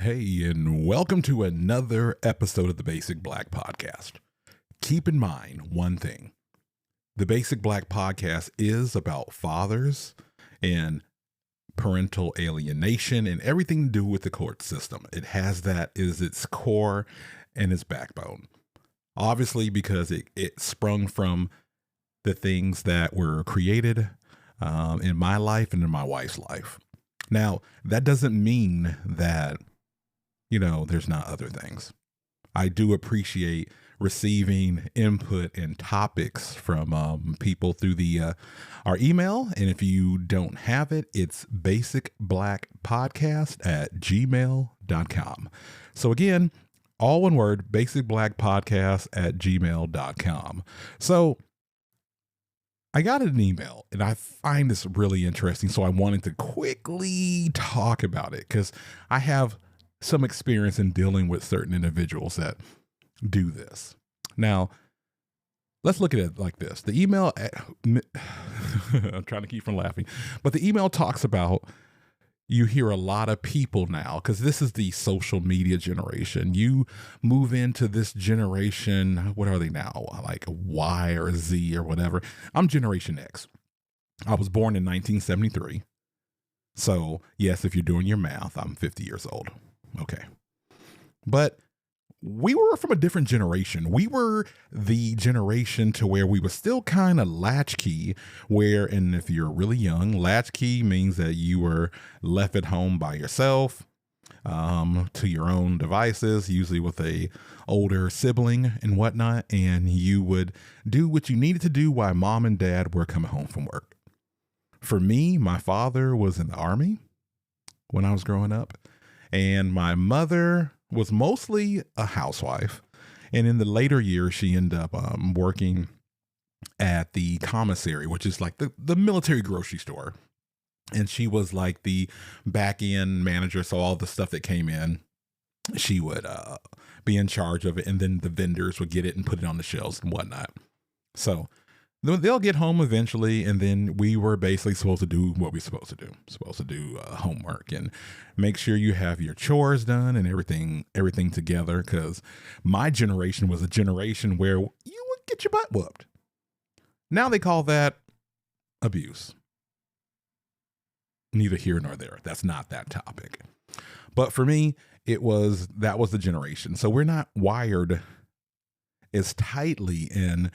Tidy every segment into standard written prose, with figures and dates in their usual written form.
Hey, and welcome to another episode of the Basic Black Podcast. Keep in mind one thing. The Basic Black Podcast is about fathers and parental alienation and everything to do with the court system. It has that as its core and its backbone. Obviously, because it sprung from the things that were created in my life and in my wife's life. Now, that doesn't mean that there's not other things. I do appreciate receiving input and topics from people through our email. And if you don't have it, it's basicblackpodcast@gmail.com. So again, all one word, basicblackpodcast@gmail.com. So I got an email and I find this really interesting. So I wanted to quickly talk about it because I have some experience in dealing with certain individuals that do this. Now, let's look at it like this. The email, I'm trying to keep from laughing, but the email talks about, you hear a lot of people now, because this is the social media generation. You move into this generation, what are they now? Like Y or Z or whatever. I'm Generation X. I was born in 1973. So yes, if you're doing your math, I'm 50 years old. Okay. But we were from a different generation. We were the generation to where we were still kind of latchkey, and if you're really young, latchkey means that you were left at home by yourself, to your own devices, usually with a older sibling and whatnot, and you would do what you needed to do while mom and dad were coming home from work. For me, my father was in the Army when I was growing up. And my mother was mostly a housewife. And in the later years, she ended up working at the commissary, which is like the military grocery store. And she was like the back end manager. So all the stuff that came in, she would be in charge of it. And then the vendors would get it and put it on the shelves and whatnot. So they'll get home eventually, and then we were basically supposed to do what we're supposed to do, homework and make sure you have your chores done and everything together, because my generation was a generation where you would get your butt whooped. Now they call that abuse. Neither here nor there. That's not that topic. But for me, that was the generation. So we're not wired as tightly and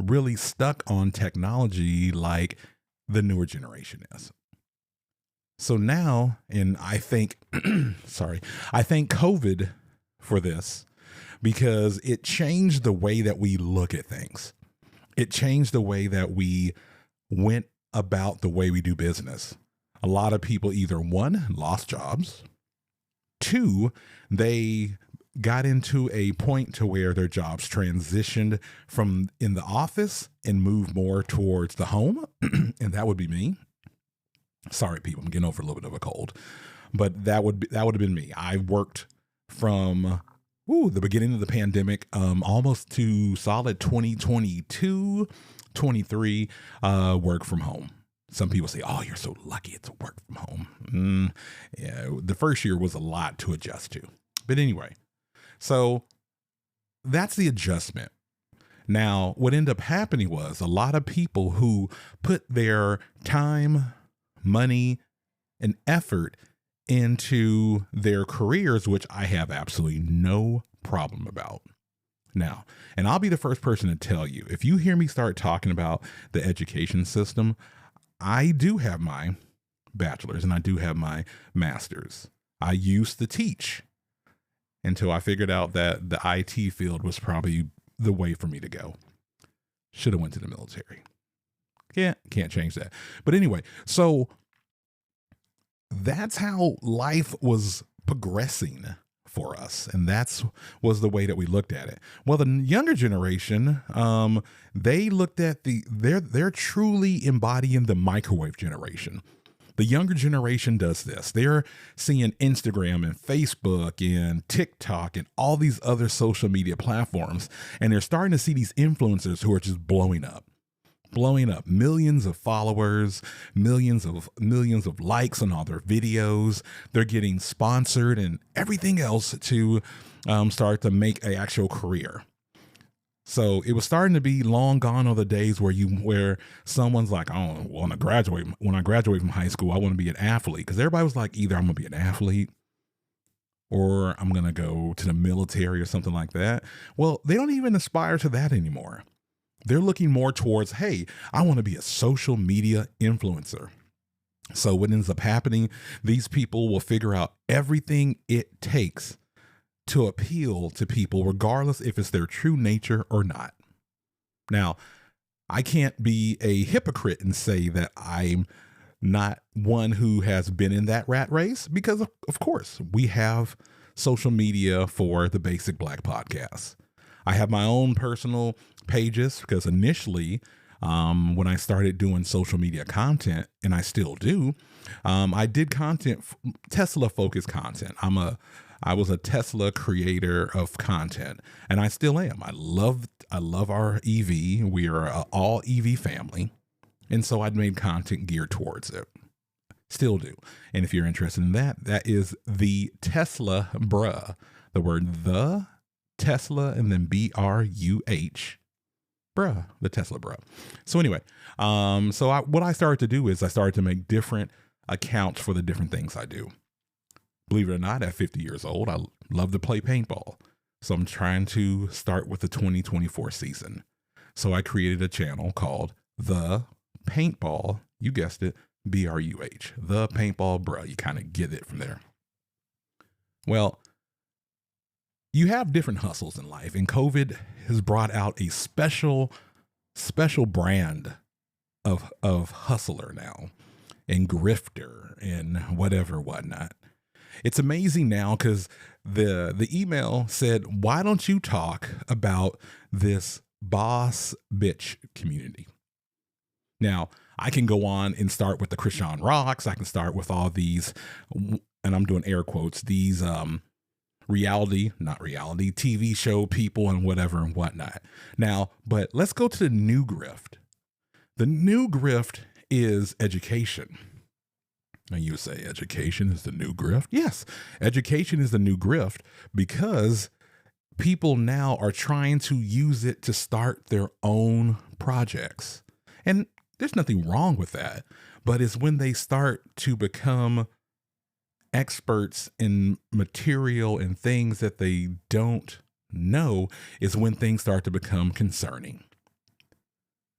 really stuck on technology like the newer generation is. So now, and I think, I thank COVID for this, because it changed the way that we look at things. It changed the way that we went about the way we do business. A lot of people either, one, lost jobs, two, they got into a point to where their jobs transitioned from in the office and moved more towards the home. And that would be me. Sorry, people, I'm getting over a little bit of a cold, but that would have been me. I worked from the beginning of the pandemic, almost to solid 2022, 23, work from home. Some people say, oh, you're so lucky it's a work from home. Yeah, the first year was a lot to adjust to. But anyway, so that's the adjustment. Now, what ended up happening was a lot of people who put their time, money, and effort into their careers, which I have absolutely no problem about. Now, and I'll be the first person to tell you, if you hear me start talking about the education system, I do have my bachelor's and I do have my master's. I used to teach until I figured out that the IT field was probably the way for me to go. Should have went to the military. Can't change that. But anyway, so that's how life was progressing for us. And was the way that we looked at it. Well, the younger generation, they looked at they're truly embodying the microwave generation. The younger generation does this. They're seeing Instagram and Facebook and TikTok and all these other social media platforms, and they're starting to see these influencers who are just blowing up. blowing up, millions of followers, millions of likes on all their videos. They're getting sponsored and everything else to start to make an actual career. So it was starting to be long gone are the days where someone's like, oh, well, when I graduate from high school, I want to be an athlete. Because everybody was like, either I'm going to be an athlete or I'm going to go to the military or something like that. Well, they don't even aspire to that anymore. They're looking more towards, hey, I want to be a social media influencer. So what ends up happening, these people will figure out everything it takes to appeal to people, regardless if it's their true nature or not. Now, I can't be a hypocrite and say that I'm not one who has been in that rat race, because of course we have social media for the Basic Black Podcast. I have my own personal pages because initially, when I started doing social media content, and I still do, I did content, Tesla focused content. I was a Tesla creator of content, and I still am. I love our EV. We are an all EV family. And so I'd made content geared towards it. Still do. And if you're interested in that, that is the Tesla bruh. The word the Tesla and then BRUH. Bruh, the Tesla bruh. So anyway, what I started to do is I started to make different accounts for the different things I do. Believe it or not, at 50 years old, I love to play paintball. So I'm trying to start with the 2024 season. So I created a channel called The Paintball, you guessed it, BRUH, The Paintball Bruh. You kind of get it from there. Well, you have different hustles in life, and COVID has brought out a special brand of hustler now, and grifter and whatnot. It's amazing now because the email said, why don't you talk about this boss bitch community? Now, I can go on and start with the Krishan Rocks. I can start with all these, and I'm doing air quotes, these not reality TV show people and whatever and whatnot. Now, but let's go to the new grift. The new grift is education. Now you say education is the new grift? Yes, education is the new grift because people now are trying to use it to start their own projects. And there's nothing wrong with that, but it's when they start to become experts in material and things that they don't know is when things start to become concerning.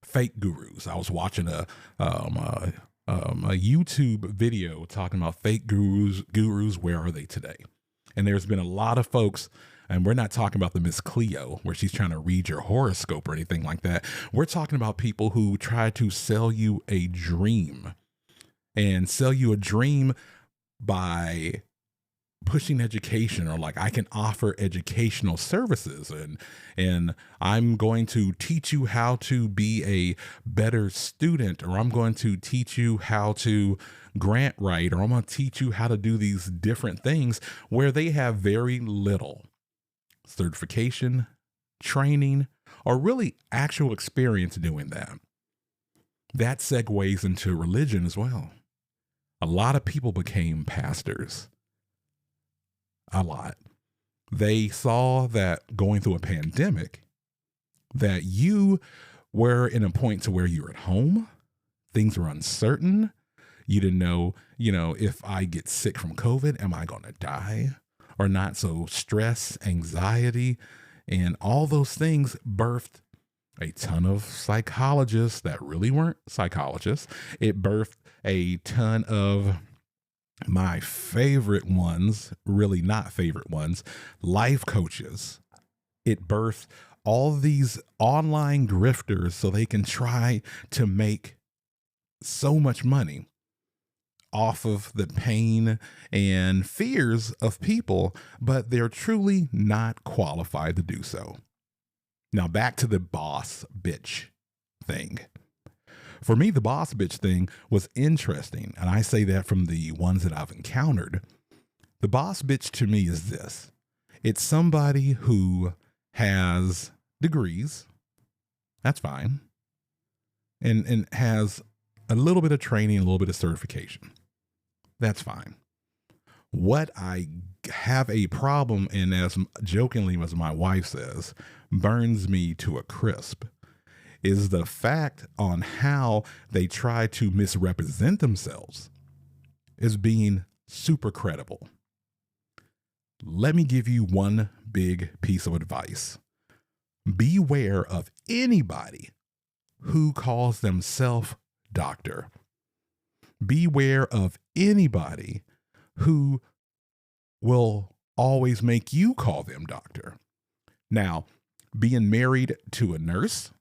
Fake gurus. I was watching a YouTube video talking about fake gurus. Where are they today? And there's been a lot of folks, and we're not talking about the Miss Cleo where she's trying to read your horoscope or anything like that. We're talking about people who try to sell you a dream by pushing education, or like, I can offer educational services and I'm going to teach you how to be a better student, or I'm going to teach you how to grant write, or I'm going to teach you how to do these different things where they have very little certification, training, or really actual experience doing that. That segues into religion as well. A lot of people became pastors. A lot. They saw that going through a pandemic, that you were in a point to where you were at home, things were uncertain. You didn't know, if I get sick from COVID, am I going to die or not? So stress, anxiety, and all those things birthed a ton of psychologists that really weren't psychologists. It birthed a ton of my favorite ones, really not favorite ones, life coaches. It birthed all these online grifters so they can try to make so much money off of the pain and fears of people, but they're truly not qualified to do so. Now back to the boss bitch thing. For me, the boss bitch thing was interesting, and I say that from the ones that I've encountered. The boss bitch to me is this. It's somebody who has degrees. That's fine. and has a little bit of training, a little bit of certification. That's fine. What I have a problem, and as jokingly as my wife says, burns me to a crisp, is the fact on how they try to misrepresent themselves as being super credible. Let me give you one big piece of advice. Beware of anybody who calls themselves doctor. Beware of anybody who will always make you call them doctor. Now, being married to a nurse,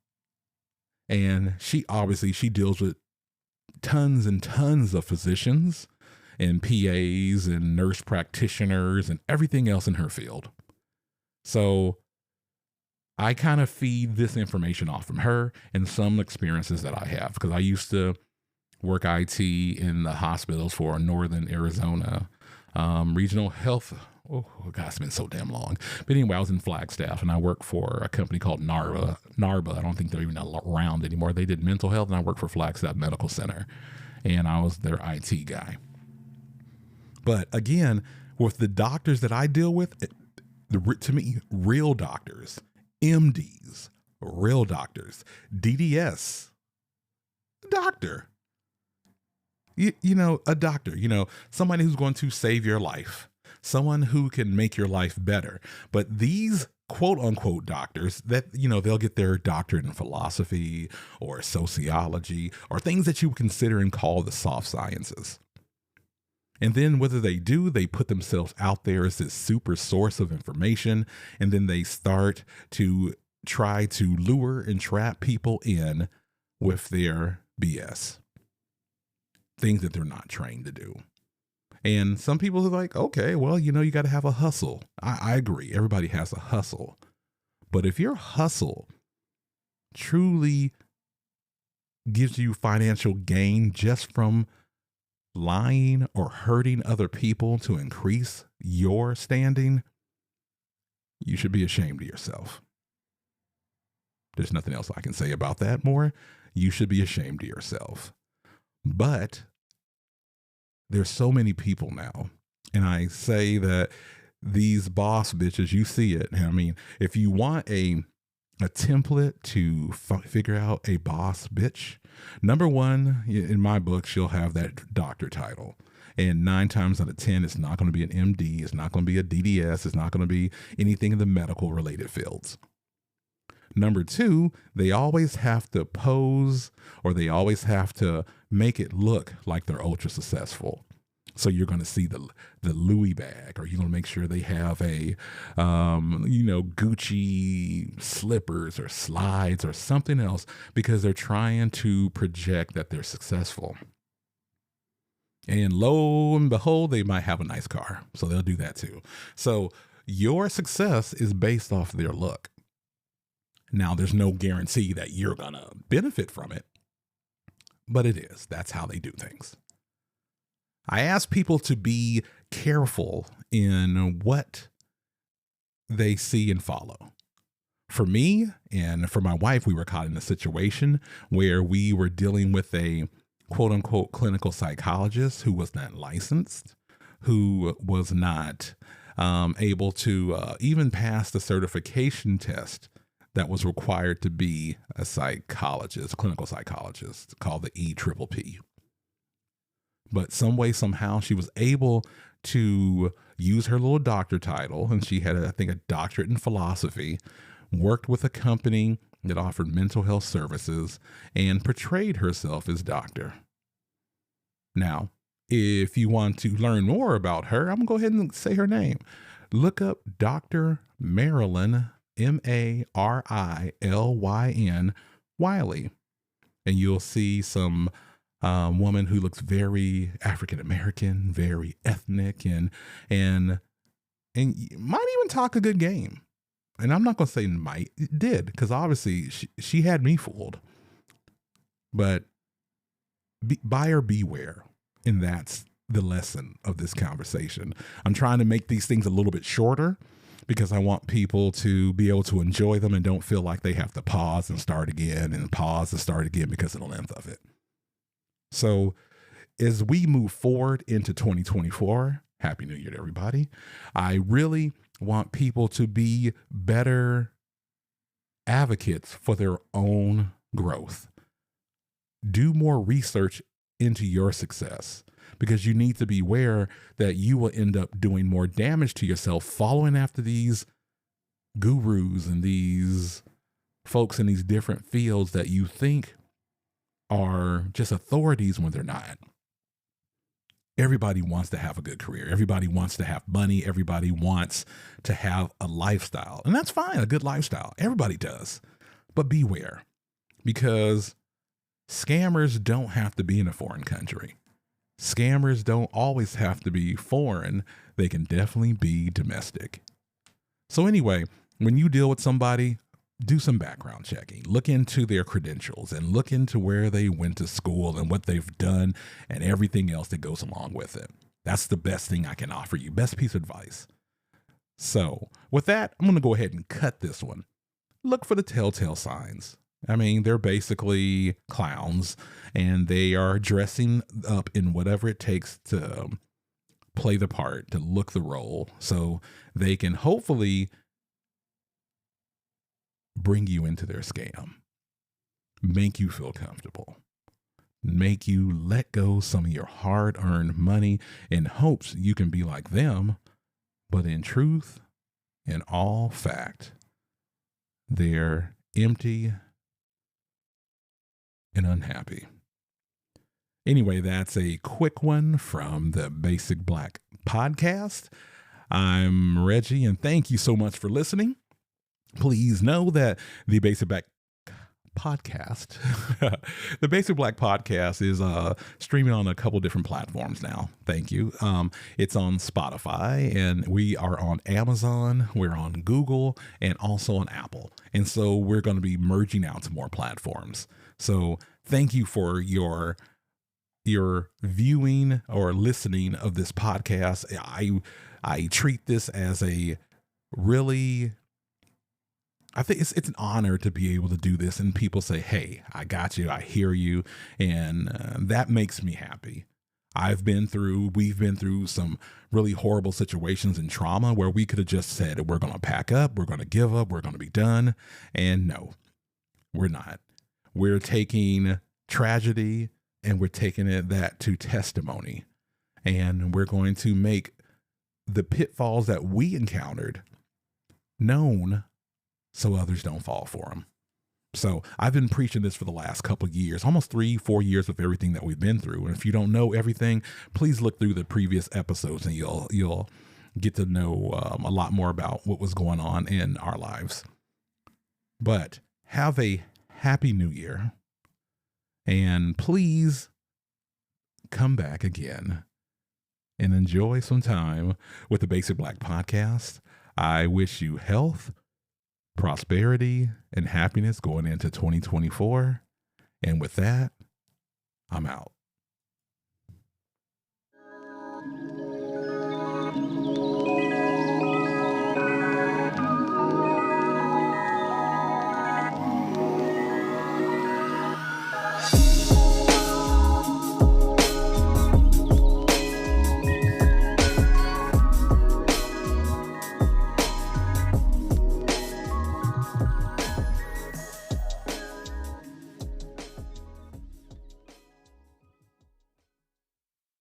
and she deals with tons and tons of physicians and PAs and nurse practitioners and everything else in her field. So I kind of feed this information off from her and some experiences that I have, because I used to work IT in the hospitals for Northern Arizona regional health. Oh God, it's been so damn long. But anyway, I was in Flagstaff, and I worked for a company called Narba. I don't think they're even around anymore. They did mental health, and I worked for Flagstaff Medical Center, and I was their IT guy. But again, with the doctors that I deal with, to me, real doctors, MDs, real doctors, DDS, doctor. You know, a doctor, somebody who's going to save your life, someone who can make your life better. But these quote unquote doctors that, they'll get their doctorate in philosophy or sociology or things that you would consider and call the soft sciences. And then whether they put themselves out there as this super source of information, and then they start to try to lure and trap people in with their BS. Things that they're not trained to do. And some people are like, okay, well, you got to have a hustle. I agree. Everybody has a hustle. But if your hustle truly gives you financial gain just from lying or hurting other people to increase your standing, you should be ashamed of yourself. There's nothing else I can say about that more. You should be ashamed of yourself. But there's so many people now, and I say that these boss bitches, you see it. I mean, if you want a template to figure out a boss bitch, number one, in my book, she'll have that doctor title. And 9 times out of 10, it's not going to be an MD. It's not going to be a DDS. It's not going to be anything in the medical related fields. Number 2, they always have to pose, or they always have to make it look like they're ultra successful. So you're going to see the Louis bag, or you're going to make sure they have a, Gucci slippers or slides or something else, because they're trying to project that they're successful. And lo and behold, they might have a nice car. So they'll do that too. So your success is based off their look. Now, there's no guarantee that you're going to benefit from it, but it is. That's how they do things. I ask people to be careful in what they see and follow. For me and for my wife, we were caught in a situation where we were dealing with a quote unquote clinical psychologist who was not licensed, who was not able to even pass the certification test that was required to be a psychologist, clinical psychologist, called the EPPP. But some way, somehow, she was able to use her little doctor title, and she had, I think, a doctorate in philosophy, worked with a company that offered mental health services, and portrayed herself as doctor. Now, if you want to learn more about her, I'm going to go ahead and say her name. Look up Dr. Marilyn, Marilyn Wiley, and you'll see some woman who looks very African-American, very ethnic, and might even talk a good game. And I'm not going to say might, it did, because obviously she had me fooled. But buyer beware. And that's the lesson of this conversation. I'm trying to make these things a little bit shorter because I want people to be able to enjoy them and don't feel like they have to pause and start again and pause and start again because of the length of it. So as we move forward into 2024, Happy New Year to everybody. I really want people to be better advocates for their own growth. Do more research into your success, because you need to be aware that you will end up doing more damage to yourself following after these gurus and these folks in these different fields that you think are just authorities when they're not. Everybody wants to have a good career. Everybody wants to have money. Everybody wants to have a lifestyle. And that's fine, a good lifestyle. Everybody does. But beware, because scammers don't have to be in a foreign country. Scammers don't always have to be foreign. They can definitely be domestic. So anyway, when you deal with somebody, do some background checking. Look into their credentials and look into where they went to school and what they've done and everything else that goes along with it. That's the best thing I can offer you. Best piece of advice. So with that, I'm going to go ahead and cut this one. Look for the telltale signs. I mean, they're basically clowns, and they are dressing up in whatever it takes to play the part, to look the role, so they can hopefully bring you into their scam, make you feel comfortable, make you let go some of your hard-earned money in hopes you can be like them, but in truth, in all fact, they're empty and unhappy. Anyway, that's a quick one from the Basic Black Podcast. I'm Reggie, and thank you so much for listening. Please know that the Basic Black Podcast, the Basic Black Podcast is streaming on a couple different platforms now. Thank you. It's on Spotify, and we are on Amazon. We're on Google, and also on Apple. And so we're going to be merging out to more platforms. So thank you for your viewing or listening of this podcast. I treat this as a really, I think it's an honor to be able to do this, and people say, hey, I got you, I hear you, and that makes me happy. We've been through some really horrible situations and trauma where we could have just said, we're going to pack up, we're going to give up, we're going to be done. And no, we're not. We're taking tragedy and we're taking that to testimony. And we're going to make the pitfalls that we encountered known so others don't fall for them. So I've been preaching this for the last couple of years, almost 3-4 years of everything that we've been through. And if you don't know everything, please look through the previous episodes and you'll get to know a lot more about what was going on in our lives. But have a Happy New Year. And please come back again and enjoy some time with the Basic Black Podcast. I wish you health, prosperity, and happiness going into 2024. And with that, I'm out.